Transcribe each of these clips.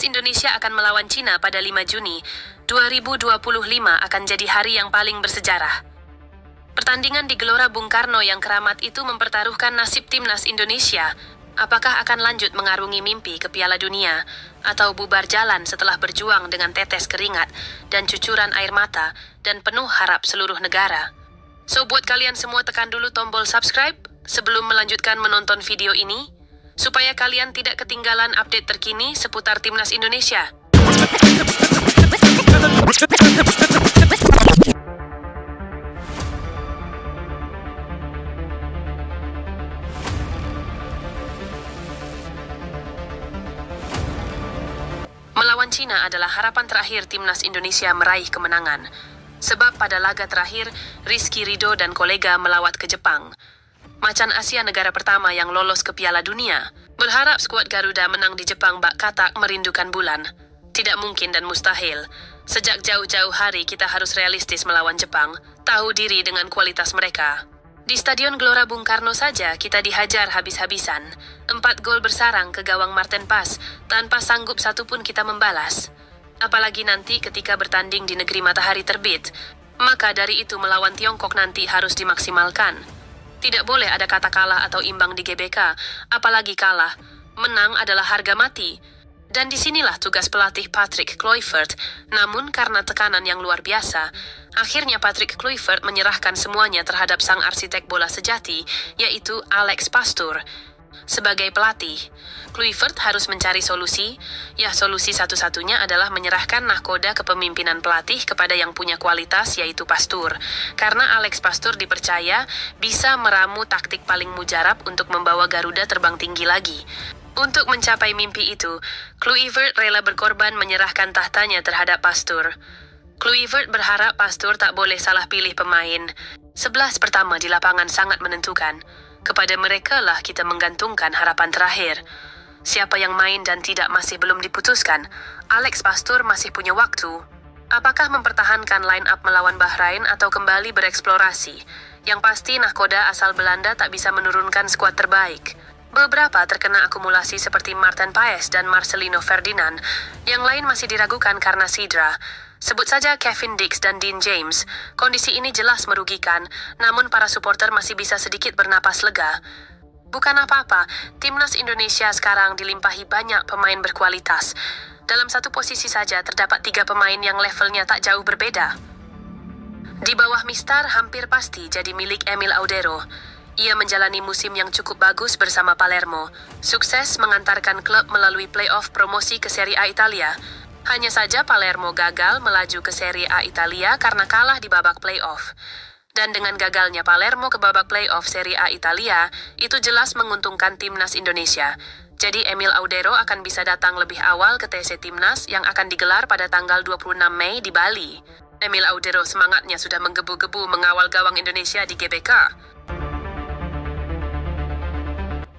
Indonesia akan melawan Cina pada 5 Juni 2025 akan jadi hari yang paling bersejarah. Pertandingan di Gelora Bung Karno yang keramat itu mempertaruhkan nasib timnas Indonesia. Apakah akan lanjut mengarungi mimpi ke Piala Dunia atau bubar jalan setelah berjuang dengan tetes keringat dan cucuran air mata dan penuh harap seluruh negara? So, buat kalian semua tekan dulu tombol subscribe sebelum melanjutkan menonton video ini, supaya kalian tidak ketinggalan update terkini seputar timnas Indonesia. Melawan Cina adalah harapan terakhir timnas Indonesia meraih kemenangan. Sebab pada laga terakhir, Rizky Ridho dan kolega melawat ke Jepang. Macan Asia negara pertama yang lolos ke Piala Dunia. Berharap skuad Garuda menang di Jepang bak katak merindukan bulan. Tidak mungkin dan mustahil. Sejak jauh-jauh hari kita harus realistis melawan Jepang, tahu diri dengan kualitas mereka. Di Stadion Gelora Bung Karno saja kita dihajar habis-habisan. 4 gol bersarang ke gawang Marten Pas, tanpa sanggup satupun kita membalas. Apalagi nanti ketika bertanding di negeri matahari terbit. Maka dari itu melawan Tiongkok nanti harus dimaksimalkan. Tidak boleh ada kata kalah atau imbang di GBK, apalagi kalah. Menang adalah harga mati. Dan disinilah tugas pelatih Patrick Kluivert. Namun karena tekanan yang luar biasa, akhirnya Patrick Kluivert menyerahkan semuanya terhadap sang arsitek bola sejati, yaitu Alex Pastoor. Sebagai pelatih, Kluivert harus mencari solusi. Ya, solusi satu-satunya adalah menyerahkan nahkoda kepemimpinan pelatih kepada yang punya kualitas, yaitu Pastoor. Karena Alex Pastoor dipercaya bisa meramu taktik paling mujarab untuk membawa Garuda terbang tinggi lagi. Untuk mencapai mimpi itu, Kluivert rela berkorban menyerahkan tahtanya terhadap Pastoor. Kluivert berharap Pastoor tak boleh salah pilih pemain. 11 pertama di lapangan sangat menentukan. Kepada mereka lah kita menggantungkan harapan terakhir. Siapa yang main dan tidak masih belum diputuskan. Alex Pastoor masih punya waktu. Apakah mempertahankan line up melawan Bahrain atau kembali bereksplorasi? Yang pasti nahkoda asal Belanda tak bisa menurunkan skuad terbaik. Beberapa terkena akumulasi seperti Marten Paes dan Marcelino Ferdinand. Yang lain masih diragukan karena cedera. Sebut saja Kevin Dix dan Dean James. Kondisi ini jelas merugikan, namun para supporter masih bisa sedikit bernapas lega. Bukan apa-apa, timnas Indonesia sekarang dilimpahi banyak pemain berkualitas. Dalam satu posisi saja terdapat 3 pemain yang levelnya tak jauh berbeda. Di bawah Mistar hampir pasti jadi milik Emil Audero. Ia menjalani musim yang cukup bagus bersama Palermo. Sukses mengantarkan klub melalui playoff promosi ke Serie A Italia. Hanya saja Palermo gagal melaju ke Serie A Italia karena kalah di babak playoff. Dan dengan gagalnya Palermo ke babak playoff Serie A Italia, itu jelas menguntungkan timnas Indonesia. Jadi Emil Audero akan bisa datang lebih awal ke TC Timnas yang akan digelar pada tanggal 26 Mei di Bali. Emil Audero semangatnya sudah menggebu-gebu mengawal gawang Indonesia di GBK.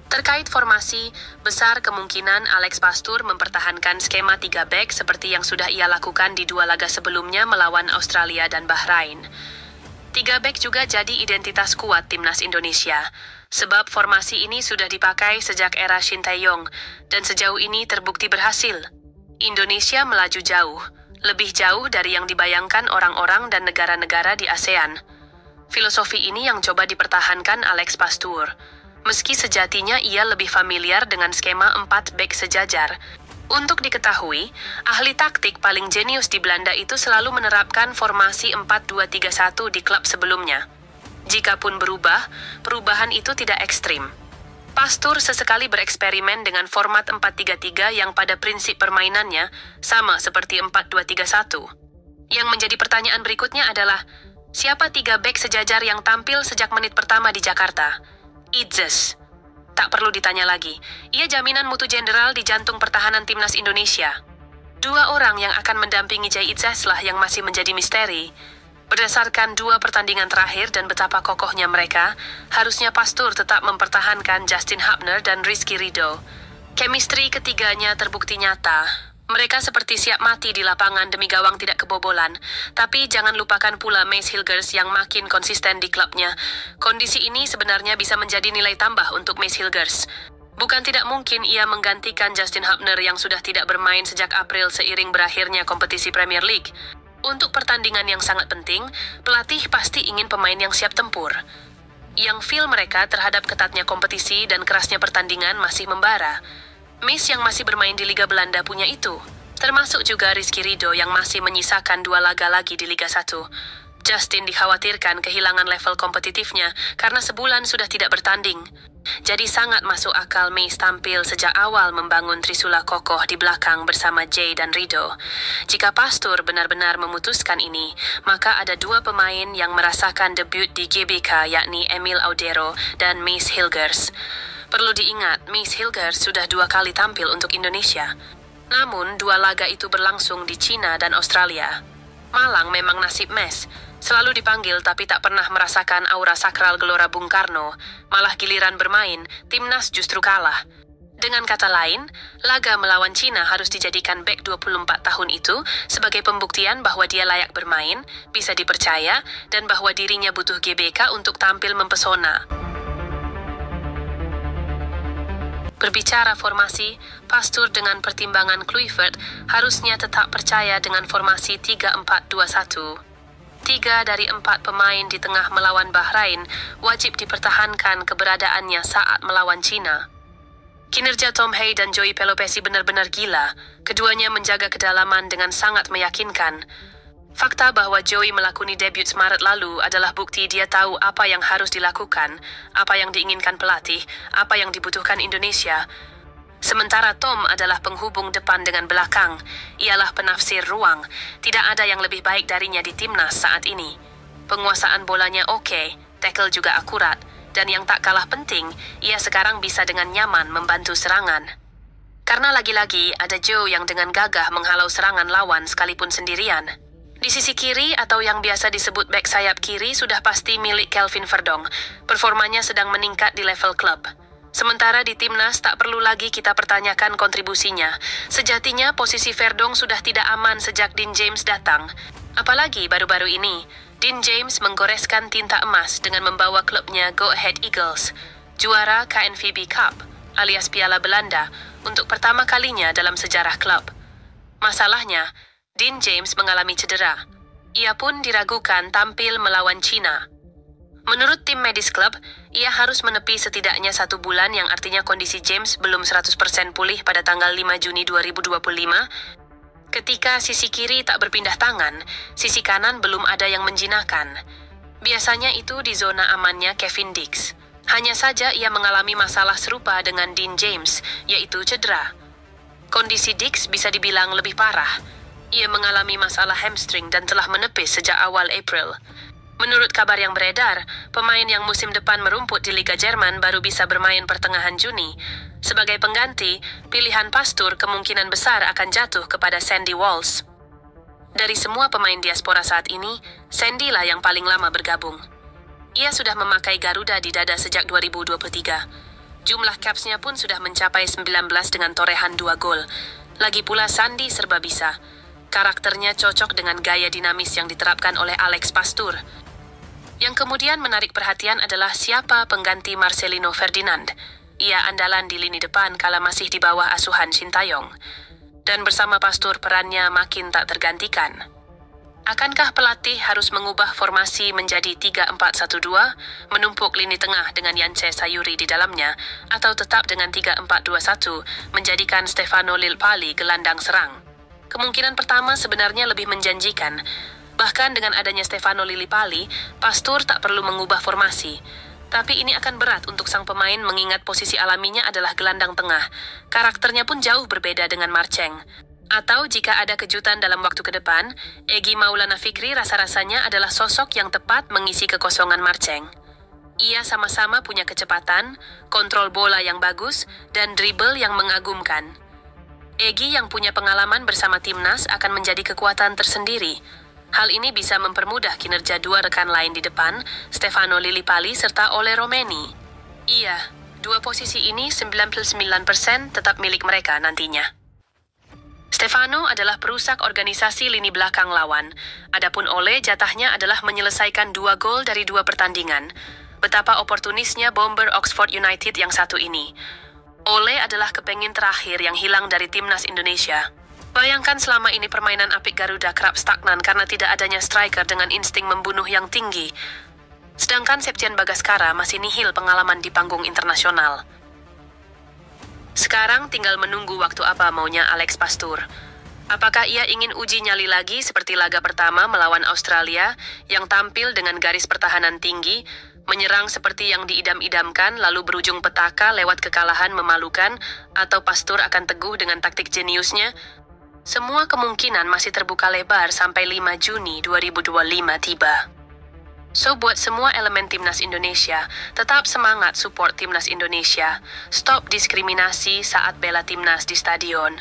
Terkait formasi, besar kemungkinan Alex Pastoor mempertahankan skema 3 back seperti yang sudah ia lakukan di 2 laga sebelumnya melawan Australia dan Bahrain. 3 back juga jadi identitas kuat timnas Indonesia, sebab formasi ini sudah dipakai sejak era Shin Tae-yong, dan sejauh ini terbukti berhasil. Indonesia melaju jauh, lebih jauh dari yang dibayangkan orang-orang dan negara-negara di ASEAN. Filosofi ini yang coba dipertahankan Alex Pastoor. Meski sejatinya ia lebih familiar dengan skema 4 back sejajar. Untuk diketahui, ahli taktik paling jenius di Belanda itu selalu menerapkan formasi 4-2-3-1 di klub sebelumnya. Jikapun berubah, perubahan itu tidak ekstrim. Pastoor sesekali bereksperimen dengan format 4-3-3 yang pada prinsip permainannya sama seperti 4-2-3-1. Yang menjadi pertanyaan berikutnya adalah, siapa 3 back sejajar yang tampil sejak menit pertama di Jakarta? Idzes. Tak perlu ditanya lagi, ia jaminan mutu jenderal di jantung pertahanan timnas Indonesia. 2 orang yang akan mendampingi Jay Idzes lah yang masih menjadi misteri. Berdasarkan 2 pertandingan terakhir dan betapa kokohnya mereka, harusnya Pastoor tetap mempertahankan Justin Hubner dan Rizky Ridho. Chemistry ketiganya terbukti nyata. Mereka seperti siap mati di lapangan demi gawang tidak kebobolan. Tapi jangan lupakan pula Mace Hilgers yang makin konsisten di klubnya. Kondisi ini sebenarnya bisa menjadi nilai tambah untuk Mace Hilgers. Bukan tidak mungkin ia menggantikan Justin Hubner yang sudah tidak bermain sejak April seiring berakhirnya kompetisi Premier League. Untuk pertandingan yang sangat penting, pelatih pasti ingin pemain yang siap tempur. Yang feel mereka terhadap ketatnya kompetisi dan kerasnya pertandingan masih membara. Mees yang masih bermain di Liga Belanda punya itu. Termasuk juga Rizky Ridho yang masih menyisakan 2 laga lagi di Liga 1. Justin dikhawatirkan kehilangan level kompetitifnya karena sebulan sudah tidak bertanding. Jadi sangat masuk akal Mees tampil sejak awal membangun trisula kokoh di belakang bersama Jay dan Ridho. Jika Pastur benar-benar memutuskan ini, maka ada 2 pemain yang merasakan debut di GBK yakni Emil Audero dan Mees Hilgers. Perlu diingat, Mees Hilgers sudah 2 kali tampil untuk Indonesia. Namun 2 laga itu berlangsung di China dan Australia. Malang memang nasib Mes. Selalu dipanggil tapi tak pernah merasakan aura sakral Gelora Bung Karno. Malah giliran bermain, timnas justru kalah. Dengan kata lain, laga melawan China harus dijadikan bek 24 tahun itu sebagai pembuktian bahwa dia layak bermain, bisa dipercaya, dan bahwa dirinya butuh GBK untuk tampil mempesona. Berbicara formasi, Pastur dengan pertimbangan Kluivert harusnya tetap percaya dengan formasi 3-4-2-1. 3 dari 4 pemain di tengah melawan Bahrain wajib dipertahankan keberadaannya saat melawan China. Kinerja Tom Hay dan Joey Pelopesi benar-benar gila. Keduanya menjaga kedalaman dengan sangat meyakinkan. Fakta bahwa Joey melakoni debut Maret lalu adalah bukti dia tahu apa yang harus dilakukan, apa yang diinginkan pelatih, apa yang dibutuhkan Indonesia. Sementara Tom adalah penghubung depan dengan belakang. Ialah penafsir ruang. Tidak ada yang lebih baik darinya di timnas saat ini. Penguasaan bolanya oke, tackle juga akurat, dan yang tak kalah penting, ia sekarang bisa dengan nyaman membantu serangan. Karena lagi-lagi ada Joe yang dengan gagah menghalau serangan lawan sekalipun sendirian. Di sisi kiri atau yang biasa disebut bek sayap kiri sudah pasti milik Kelvin Verdong. Performanya sedang meningkat di level klub. Sementara di timnas tak perlu lagi kita pertanyakan kontribusinya. Sejatinya posisi Verdong sudah tidak aman sejak Dean James datang. Apalagi baru-baru ini, Dean James menggoreskan tinta emas dengan membawa klubnya Go Ahead Eagles, juara KNVB Cup alias Piala Belanda untuk pertama kalinya dalam sejarah klub. Masalahnya, Dean James mengalami cedera. Ia pun diragukan tampil melawan China. Menurut tim medis klub, ia harus menepi setidaknya 1 bulan yang artinya kondisi James belum 100% pulih pada tanggal 5 Juni 2025. Ketika sisi kiri tak berpindah tangan, sisi kanan belum ada yang menjinakkan. Biasanya itu di zona amannya Kevin Dix. Hanya saja ia mengalami masalah serupa dengan Dean James, yaitu cedera. Kondisi Dix bisa dibilang lebih parah. Ia mengalami masalah hamstring dan telah menepis sejak awal April. Menurut kabar yang beredar, pemain yang musim depan merumput di Liga Jerman baru bisa bermain pertengahan Juni. Sebagai pengganti, pilihan Pastur kemungkinan besar akan jatuh kepada Sandy Walsh. Dari semua pemain diaspora saat ini, Sandy lah yang paling lama bergabung. Ia sudah memakai Garuda di dada sejak 2023. Jumlah capsnya pun sudah mencapai 19 dengan torehan 2 gol. Lagi pula Sandy serba bisa. Karakternya cocok dengan gaya dinamis yang diterapkan oleh Alex Pastur. Yang kemudian menarik perhatian adalah siapa pengganti Marcelino Ferdinand. Ia andalan di lini depan kala masih di bawah asuhan Sintayong. Dan bersama Pastur perannya makin tak tergantikan. Akankah pelatih harus mengubah formasi menjadi 3-4-1-2, menumpuk lini tengah dengan Yance Sayuri di dalamnya, atau tetap dengan 3-4-2-1, menjadikan Stefano Lillipali gelandang serang? Kemungkinan pertama sebenarnya lebih menjanjikan. Bahkan dengan adanya Stefano Lillipali, Pastur tak perlu mengubah formasi. Tapi ini akan berat untuk sang pemain mengingat posisi alaminya adalah gelandang tengah. Karakternya pun jauh berbeda dengan Marcheng. Atau jika ada kejutan dalam waktu ke depan, Egy Maulana Fikri rasa-rasanya adalah sosok yang tepat mengisi kekosongan Marcheng. Ia sama-sama punya kecepatan, kontrol bola yang bagus, dan dribble yang mengagumkan. Egy yang punya pengalaman bersama timnas akan menjadi kekuatan tersendiri. Hal ini bisa mempermudah kinerja 2 rekan lain di depan, Stefano Lillipali serta Ole Romeni. Iya, 2 posisi ini 99% tetap milik mereka nantinya. Stefano adalah perusak organisasi lini belakang lawan. Adapun Ole jatahnya adalah menyelesaikan 2 gol dari 2 pertandingan. Betapa oportunisnya bomber Oxford United yang satu ini. Ole adalah kepengin terakhir yang hilang dari timnas Indonesia. Bayangkan selama ini permainan apik Garuda kerap stagnan karena tidak adanya striker dengan insting membunuh yang tinggi. Sedangkan Septian Bagaskara masih nihil pengalaman di panggung internasional. Sekarang tinggal menunggu waktu apa maunya Alex Pastur. Apakah ia ingin uji nyali lagi seperti laga pertama melawan Australia yang tampil dengan garis pertahanan tinggi, menyerang seperti yang diidam-idamkan lalu berujung petaka lewat kekalahan memalukan, atau Pastur akan teguh dengan taktik jeniusnya? Semua kemungkinan masih terbuka lebar sampai 5 Juni 2025 tiba. So, buat semua elemen Timnas Indonesia, tetap semangat support Timnas Indonesia. Stop diskriminasi saat bela Timnas di stadion.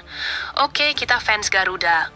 Oke, kita fans Garuda.